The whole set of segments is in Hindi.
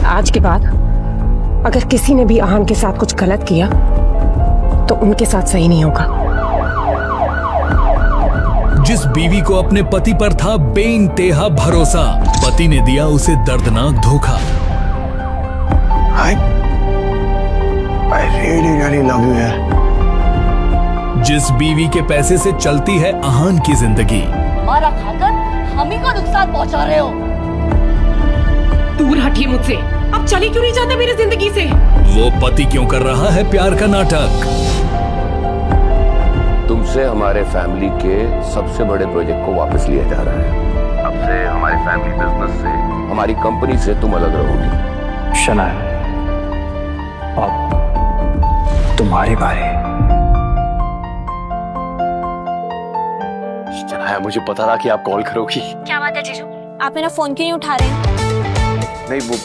आज के बाद अगर किसी ने भी आहान के साथ कुछ गलत किया तो उनके साथ सही नहीं होगा। जिस बीवी को अपने पति पर था बेइंतहा भरोसा, पति ने दिया उसे दर्दनाक धोखा। I really love you यार। जिस बीवी के पैसे से चलती है आहान की जिंदगी, हमारा खाकर हम ही को नुकसान पहुंचा रहे हो। दूर हटिए मुझसे, आप चले क्यों नहीं जाते मेरी जिंदगी से? वो पति क्यों कर रहा है प्यार का नाटक? तुमसे हमारे फैमिली के सबसे बड़े प्रोजेक्ट को वापस लिया जा रहा है। अब से हमारे फैमिली बिजनेस से, हमारी कंपनी से तुम अलग रहोगी। शनाया, अब तुम्हारी बारी। शनाया, मुझे पता था कि आप कॉल करोगी। क्या बात है जीजू, आप मेरा फोन क्यों नहीं उठा रहे हैं? नहीं वो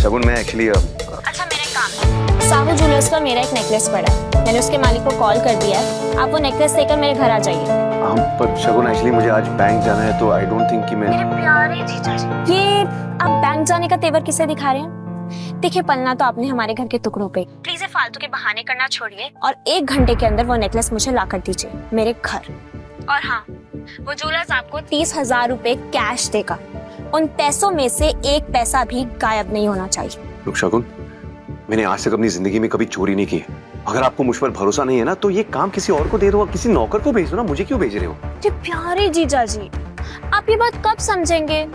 शगुन, मैं एक्चुअली अच्छा मेरा एक काम है, साहू ज्वेलर्स पर मेरा एक नेकलेस पड़ा है, मैंने उसके मालिक को कॉल कर दिया है, आप वो नेकलेस लेकर मेरे घर आ जाइए। हाँ पर शगुन, एक्चुअली मुझे आज बैंक जाना है तो आई डोंट थिंक कि मैं। मेरे प्यारे जीजा जी, ये आप बैंक जाने का तेवर किसे दिखा रहे हैं? देखिए पलना तो आपने हमारे घर के टुकड़ों पे, प्लीज फालतू के बहाने करना छोड़िए और 1 घंटे के अंदर वो नेकलेस मुझे ला कर दीजिए मेरे घर। और हाँ, वो ज्वेलर्स आपको 30,000 रुपए कैश देगा, उन पैसों में से 1 पैसा भी गायब नहीं होना चाहिए। रुक शगुन, मैंने आज तक अपनी जिंदगी में कभी चोरी नहीं की। अगर आपको मुझ पर भरोसा नहीं है ना तो ये काम किसी और को दे दो, किसी नौकर को भेज दो ना, मुझे क्यों भेज रहे हो? प्यारे जीजा जी, आप ये बात कब समझेंगे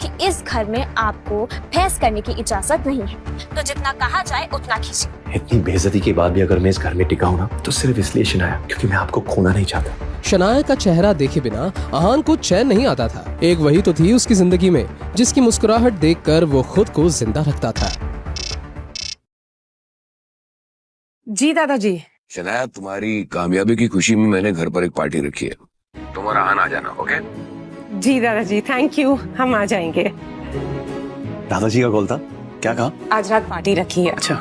कि इस घर में आपको बहस करने की इजाजत नहीं है, तो जितना कहा जाए उतना कीजिए। इतनी बेइज्जती के बाद भी अगर मैं इस घर में टिका हूं ना तो सिर्फ इसलिए शनाया क्योंकि मैं आपको खोना नहीं चाहता। शनाया का चेहरा देखे बिना आहान को चैन नहीं आता था। एक वही तो थी उसकी जिंदगी में जिसकी मुस्कुराहट देखकर वो खुद को जिंदा रखता था। जी दादाजी। शनाया, तुम्हारी कामयाबी की खुशी में मैंने घर पर एक पार्टी रखी है, तुम और आहान आ जाना, ओके? जी दादाजी, थैंक यू, हम आ जाएंगे। दादाजी का कॉल था, क्या कहा? आज रात पार्टी रखी है। अच्छा,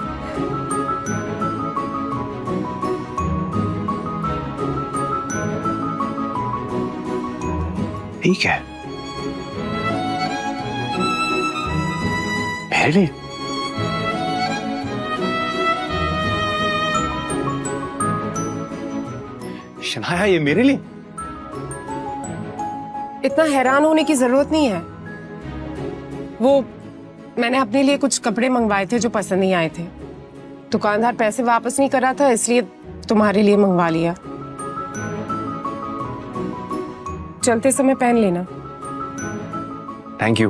ठीक है। मेरे लिए? शनाया, ये मेरे लिए? इतना हैरान होने की जरूरत नहीं है। वो मैंने अपने लिए कुछ कपड़े मंगवाए थे जो पसंद नहीं आए थे, दुकानदार पैसे वापस नहीं कर रहा था, इसलिए तुम्हारे लिए मंगवा लिया। चलते समय पहन लेना। Thank you.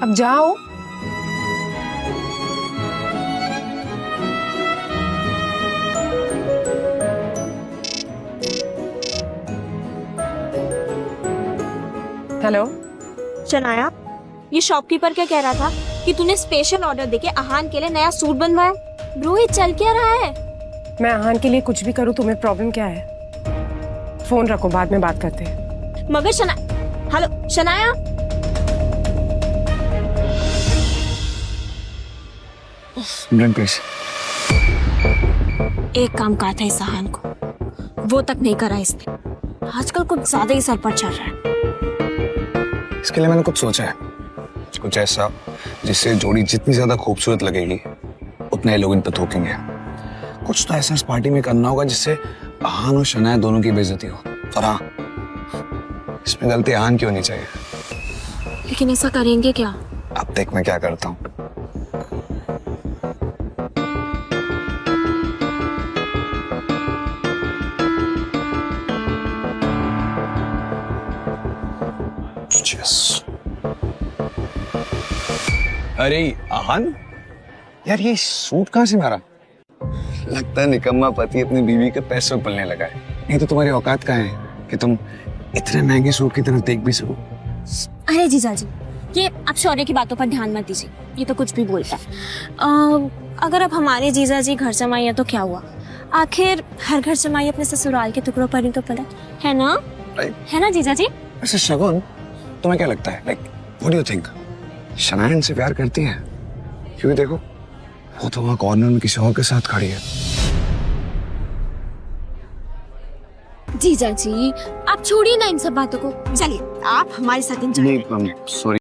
अब जाओ। हेलो शनाया, ये शॉपकीपर क्या कह रहा था कि तूने स्पेशल ऑर्डर देके आहान के लिए नया सूट बनवाया? ब्रो, ये चल क्या रहा है? मैं आहान के लिए कुछ भी करूं, तुम्हें प्रॉब्लम क्या है? फोन रखो, बाद में बात करते हैं। मगर हेलो शनाया, प्लीज। एक काम कहा था इस आहान को, वो तक नहीं करा इसने। आजकल कुछ ज्यादा ही सर पर चढ़ रहा है। इसके लिए मैंने कुछ सोचा है, कुछ ऐसा जिससे जोड़ी जितनी ज्यादा खूबसूरत लगेगी उतने लोग इन पर थूकेंगे। कुछ तो ऐसा इस पार्टी में करना होगा जिससे आहान और शनाया दोनों की बेइज्जती हो। और हाँ, इसमें गलती आहान की होनी चाहिए। लेकिन ऐसा करेंगे क्या? अब देख मैं क्या करता हूँ। अरे आहान, यार ये सूट कहाँ से मारा? लगता है निकम्मा पति अपनी बीवी के पैसों पलने लगा है। नहीं तो तुम्हारी औकात कहाँ है कि तुम इतने महंगे सूट की तरफ देख भी सको? अरे जीजा जी, ये आप शौर्य की बातों पर ध्यान मत दीजिए, ये तो कुछ भी बोलता है। अगर अब हमारे जीजा जी घर जमाई है तो क्या हुआ? आखिर हर घर जमाई अपने ससुराल के टुकड़ों पर ही तो पला है ना? है ना जीजा जी? वैसे शगुन, तुम्हें क्या लगता है, like what do you think, Shanaya इनसे प्यार करती है? क्योंकि देखो वो तो वहां कॉर्नर में किसी और के साथ खड़ी है। जीजा जी, आप आप छोड़िए ना इन सब बातों को, चलिए आप हमारे साथ enjoy नहीं सॉरी